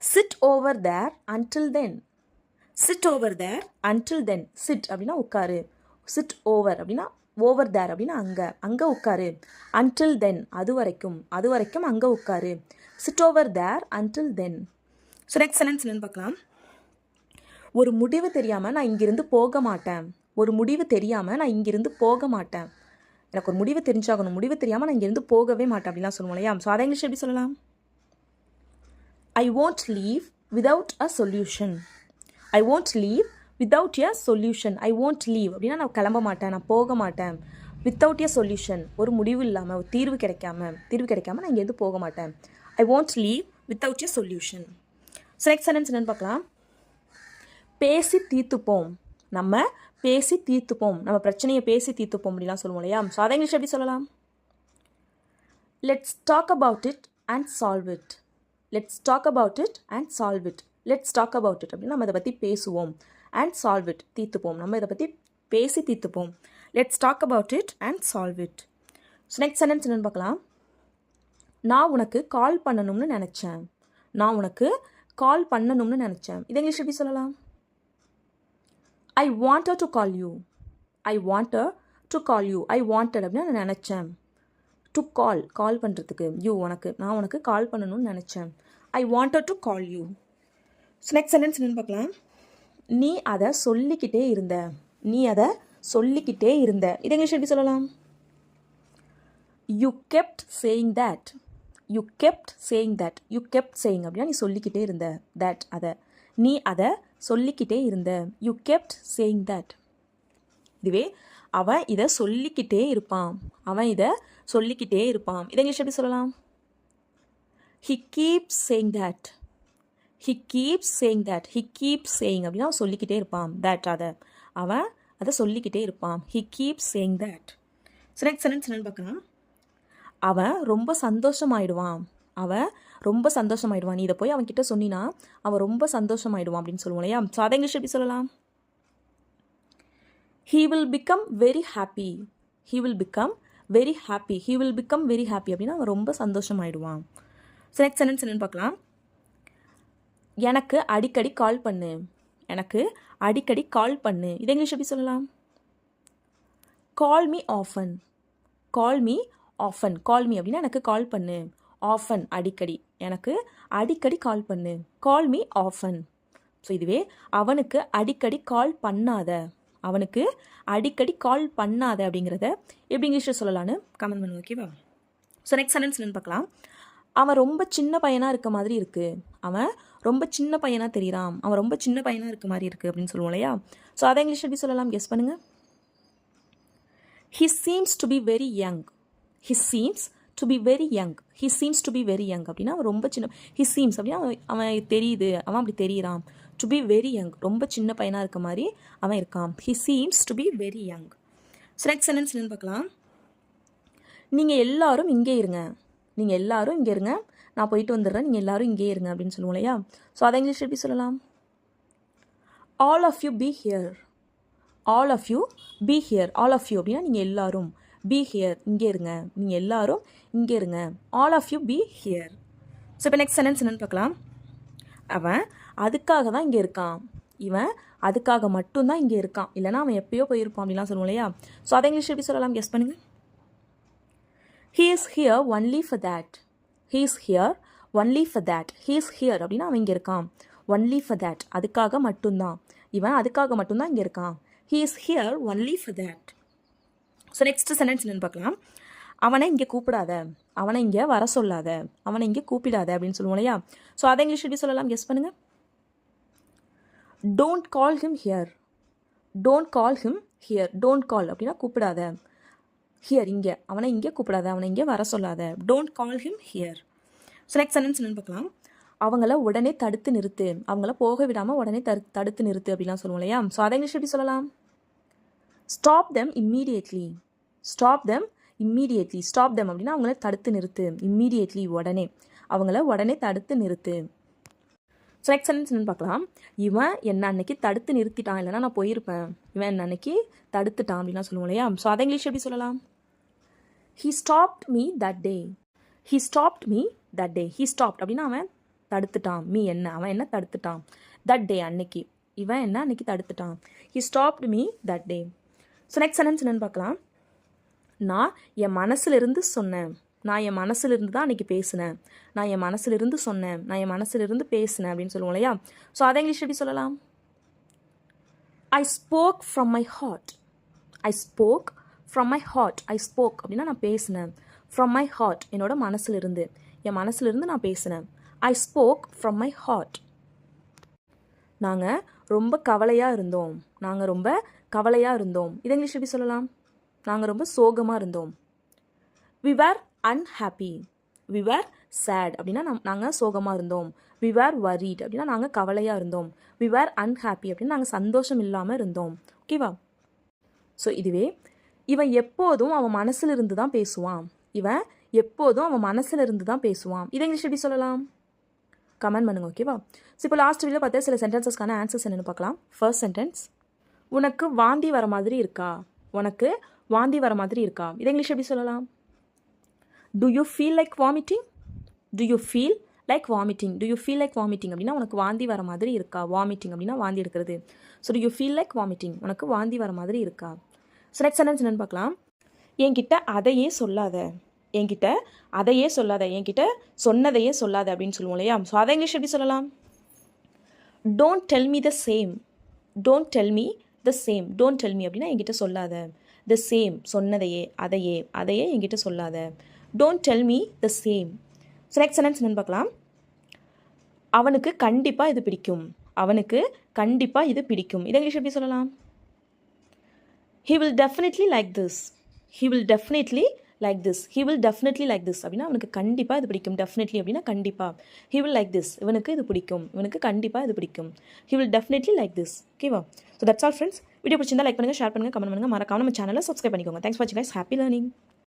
sit over there until then. sit over there until then. sit அப்படின்னா உட்காரு. sit over அப்படின்னா over there அப்படின்னா அங்கே, அங்கே உட்காரு. until then அது வரைக்கும், அது வரைக்கும் அங்கே உட்காரு. sit over there until then. So next sentence என்னன்னு பார்க்கலாம். ஒரு முடிவு தெரியாமல் நான் இங்கிருந்து போக மாட்டேன். ஒரு முடிவு தெரியாமல் நான் இங்கிருந்து போக மாட்டேன். எனக்கு ஒரு முடிவு தெரிஞ்சாகணும், முடிவு தெரியாமல் நான் இங்கேருந்து போகவே மாட்டேன் அப்படிலாம் சொல்லுவோம் இல்லையா. ஸோ அதை இங்கிலீஷ் எப்படி சொல்லலாம். ஐ won't leave without a solution. I won't leave without a solution. I won't leave அப்படின்னா நான் கிளம்ப மாட்டேன், நான் போக மாட்டேன். without a solution ஒரு முடிவு இல்லாமல், ஒரு தீர்வு கிடைக்காம நான் இங்கேருந்து போக மாட்டேன். ஐ won't leave without a solution. So next sentence என்னன்னு பார்க்கலாம். பேசி தீர்த்துப்போம். நம்ம பேசி தீர்த்துப்போம், நம்ம பிரச்சனையை பேசி தீர்த்துப்போம் அப்படிலாம் சொல்லுவோம் இல்லையா. ஸோ அதை இங்கிலீஷ் எப்படி சொல்லலாம். Let's talk about it and solve it. Let's talk about it and solve it. Let's talk about it அப்படின்னா நம்ம இதை பற்றி பேசுவோம். அண்ட் சால்வ் இட் தீர்த்துப்போம், நம்ம இதை பற்றி பேசி தீர்த்துப்போம். Let's talk about it and solve it. So next sentence என்னன்னு பார்க்கலாம். நான் உனக்கு கால் பண்ணணும்னு நினச்சேன். நான் உனக்கு கால் பண்ணணும்னு நினச்சேன். இதை இங்கிலீஷ் எப்படி சொல்லலாம். I wanted to call you. I wanted to call you. I wanted அப்படின்னா நான் நினச்சேன். டு கால் பண்ணுறதுக்கு, யூ உனக்கு, நான் உனக்கு கால் பண்ணணும்னு நினச்சேன். I wanted to call you. So next sentence என்னன்னு பார்க்கலாம். நீ அதை சொல்லிக்கிட்டே இருந்த. நீ அதை சொல்லிக்கிட்டே இருந்த. இதை இங்கிலீஷ் எப்படி சொல்லலாம். You kept saying that. You kept saying that. You kept saying அப்படின்னா நீ சொல்லிக்கிட்டே இருந்த. that அதை, நீ அதை சொல்லிக்கிட்டே இருந்த. You kept saying that. இதுவே அவன் இதை சொல்லிக்கிட்டே இருப்பான். அவன் இதை சொல்லிக்கிட்டே இருப்பான். இதை இங்கிலீஷ் எப்படி சொல்லலாம். He keeps saying that. He keeps saying that. He keeps saying அப்படின்னா அவன் சொல்லிக்கிட்டே இருப்பான். தட் அவன் அதை சொல்லிக்கிட்டே இருப்பான். He keeps saying that. Next sentence என்னன்னு பார்க்கலாம். அவன் ரொம்ப சந்தோஷமாயிடுவான். அவன் ரொம்ப சந்தோஷமாயிடுவான். நீ இதை போய் அவன்கிட்ட சொன்னினா அவன் ரொம்ப சந்தோஷமாயிடுவான் அப்படின்னு சொல்லுவோம் இல்லையா? ஸோ அதை இங்கிலீஷ் எப்படி சொல்லலாம்? He will become very happy. He will become very happy. He will become very happy அப்படின்னா அவன் ரொம்ப சந்தோஷமாயிடுவான். ஸோ நெக்ஸ்ட் சென்டென்ஸ் என்னன்னு பார்க்கலாம். எனக்கு அடிக்கடி கால் பண்ணு. எனக்கு அடிக்கடி கால் பண்ணு. இதை இங்கிலீஷ் எப்படி சொல்லலாம்? Call me often. Call me often. Call me அப்படின்னா எனக்கு கால் பண்ணு. ஆஃபன் அடிக்கடி. எனக்கு அடிக்கடி கால் பண்ணு. கால் மீ ஆஃபன். ஸோ இதுவே அவனுக்கு அடிக்கடி கால் பண்ணாத. அவனுக்கு அடிக்கடி கால் பண்ணாத அப்படிங்கிறத எப்படி இங்கிலீஷில் சொல்லலான்னு கமெண்ட் பண்ணுங்க. ஓகேவா? ஸோ நெக்ஸ்ட் சென்டென்ஸ் என்னன்னு பார்க்கலாம். அவன் ரொம்ப சின்ன பையனாக இருக்க மாதிரி இருக்குது. அவன் ரொம்ப சின்ன பையனாக தெரியுறான். அவன் ரொம்ப சின்ன பையனாக இருக்க மாதிரி இருக்குது அப்படின்னு சொல்லுவோம் இல்லையா? ஸோ அதை இங்கிலீஷ் எப்படி சொல்லலாம்? கெஸ் பண்ணுங்கள். He seems to be very young. He seems to be very young. He seems to be very young அப்படின்னா அவன் ரொம்ப சின்ன. He seems அப்படின்னா அவன் தெரியுது. அவன் அப்படி தெரியுறான். To be very young ரொம்ப சின்ன பையனாக இருக்க மாதிரி அவன் இருக்கான். He seems to be very young. So next sentence என்னன்னு பார்க்கலாம். நீங்கள் எல்லாரும் இங்கே இருங்க. நீங்கள் எல்லாரும் இங்கே இருங்க. நான் போயிட்டு வந்துடுறேன். நீங்கள் எல்லாரும் இங்கே இருங்க அப்படின்னு சொல்லுவோம் இல்லையா? ஸோ அதை இங்கிலீஷ் எப்படி சொல்லலாம்? All of you be here. All of you be here. All of you அப்படின்னா நீங்கள் எல்லாரும். Be here இங்கே இருங்க. நீங்கள் எல்லாரும் இங்கே இருங்க. All of you be here. So இப்போ நெக்ஸ்ட் சென்டென்ஸ் என்னன்னு பார்க்கலாம். அவன் அதுக்காக தான் இங்கே இருக்கான். இவன் அதுக்காக மட்டும்தான் இங்கே இருக்கான். இல்லைனா அவன் எப்பயோ போயிருப்பான் அப்படிலாம் சொல்லுவோம் இல்லையா? ஸோ அதை இங்கிலீஷ் எப்படி சொல்லலாம்? கெஸ் பண்ணுங்கள். He is here only for that. He is here only for that. He is here அப்படின்னா அவன் இங்கே இருக்கான். Only for that அதுக்காக மட்டும்தான். இவன் அதுக்காக மட்டும்தான் இங்கே இருக்கான். He is here only for that. So next sentence என்னன்னு பார்க்கலாம். அவனை இங்கே கூப்பிடாத. அவனை இங்கே வர சொல்லாத. அவனை இங்கே கூப்பிடாத அப்படின்னு சொல்லுவோம் இல்லையா? ஸோ அதை இங்கிலீஷ் எப்படி சொல்லலாம்? கெஸ் பண்ணுங்கள். Don't call him here. Don't call him here. Don't call அப்படின்னா கூப்பிடாத. Here இங்கே. அவனை இங்கே கூப்பிடாத. அவனை இங்கே வர சொல்லாத. Don't call him here. So next sentence என்னன்னு பார்க்கலாம். அவங்கள உடனே தடுத்து நிறுத்து. அவங்கள போக விடாமல் உடனே தடுத்து நிறுத்து அப்படிலாம் சொல்லுவோம் இல்லையா? ஸோ அதை இங்கிலீஷ் எப்படி சொல்லலாம்? Stop them immediately. Stop them immediately. Stop them அப்படின்னா அவங்கள தடுத்து நிறுத்து. Immediately உடனே. அவங்கள உடனே தடுத்து நிறுத்து. ஸோ நெக்ஸ்ட் சென்டென்ஸ் என்னன்னு பார்க்கலாம். இவன் என்ன அன்னைக்கு தடுத்து நிறுத்திட்டான். இல்லைனா நான் போயிருப்பேன். இவன் என்ன அன்னைக்கு தடுத்துட்டான் அப்படின்லாம் சொல்லுவோம் இல்லையா? ஸோ அதை இங்கிலீஷ் எப்படி சொல்லலாம்? He stopped me that day. He stopped me that day. He stopped அப்படின்னா அவன் தடுத்துட்டான். மீ என்ன அவன் என்ன தடுத்துட்டான். தட் டே அன்னைக்கு. இவன் என்ன அன்னைக்கு தடுத்துட்டான். He stopped me that day. So next sentence என்னன்னு பார்க்கலாம். நான் என் மனசுலேருந்து சொன்னேன். நான் என் மனசுலேருந்து தான் அன்றைக்கி பேசினேன். நான் என் மனசுலேருந்து சொன்னேன். நான் என் மனசுலேருந்து பேசினேன் அப்படின்னு சொல்லுவோம் இல்லையா? ஸோ அதை இங்கிலீஷ் எப்படி சொல்லலாம்? I spoke from my heart. I spoke from my heart. I spoke அப்படின்னா நான் பேசினேன். From my heart என்னோட மனசுலேருந்து. என் மனசுலேருந்து நான் பேசினேன். I spoke from my heart. நாங்கள் ரொம்ப கவலையாக இருந்தோம். நாங்கள் ரொம்ப கவலையாக இருந்தோம். இதை இங்கிலீஷ் எப்படி சொல்லலாம்? நாங்கள் ரொம்ப சோகமாக இருந்தோம். We were unhappy. We were sad அப்படின்னா நாங்கள் சோகமாக இருந்தோம். We were worried அப்படின்னா நாங்கள் கவலையாக இருந்தோம். We were unhappy அப்படின்னா நாங்கள் சந்தோஷம் இல்லாமல் இருந்தோம். ஓகேவா? ஸோ இதுவே இவன் எப்போதும் அவன் மனசில் இருந்து தான் பேசுவான். இவன் எப்போதும் அவன் மனசில் இருந்து தான் பேசுவான். இதை இங்கிலீஷ் எப்படி சொல்லலாம்? கமெண்ட் பண்ணுங்க. ஓகேவா? ஸோ இப்போ லாஸ்ட் வீடியோ பார்த்தா சில சென்டென்சஸ்க்கான ஆன்சர்ஸ் என்னென்னு பார்க்கலாம். ஃபர்ஸ்ட் சென்டென்ஸ், உனக்கு வாந்தி வர மாதிரி இருக்கா. உனக்கு வாந்தி வர மாதிரி இருக்கா. இதை இங்கிலீஷ் எப்படி சொல்லலாம்? Do you feel like vomiting? Do you feel like vomiting? Do you feel like vomiting அப்படின்னா உனக்கு வாந்தி வர மாதிரி இருக்கா. வாமிட்டிங் அப்படின்னா வாந்தி எடுக்கிறது. So do you feel like vomiting? உனக்கு வாந்தி வர மாதிரி இருக்கா. ஸோ நெக்ஸ்ட் சென்டென்ஸ் என்னென்னு பார்க்கலாம். என்கிட்ட அதையே சொல்லாத. என்கிட்ட அதையே சொல்லாத. என்கிட்ட சொன்னதையே சொல்லாத அப்படின்னு சொல்லுவோம் இல்லையா? ஸோ அதை இங்கிலீஷ் எப்படி சொல்லலாம்? Don't tell me the same. Don't tell me the same. Don't tell me அப்படின்னா என்கிட்ட சொல்லாத. The same சொன்னதையே அதையே என்கிட்ட சொல்லாத. Don't tell me the same. So next sentence என்னென்னு பார்க்கலாம். அவனுக்கு கண்டிப்பாக இது பிடிக்கும். அவனுக்கு கண்டிப்பாக இது பிடிக்கும். இதை இங்கிலீஷ் எப்படி சொல்லலாம்? He will definitely like this. He will definitely like this. He will definitely like this அப்படின்னா அவனுக்கு கண்டிப்பாக இது பிடிக்கும். டெஃபினெட்லி அப்படின்னா கண்டிப்பாக. ஹி வில் லைக் திஸ், இவனுக்கு இது பிடிக்கும், இவனுக்கு கண்டிப்பாக இது பிடிக்கும். He will definitely like this. ஓகேவா? So that's all friends. Video பிடிச்சிருந்தா லைக் பண்ணுங்கள், ஷேர் பண்ணுங்கள், கமெண்ட் பண்ணுங்கள். மறக்காம நம்ம சேனலை சப்ஸ்கிரைப் பண்ணிக்கோங்க. தேங்க்ஸ் ஃபார் வாட்சிங் கைஸ். Happy learning.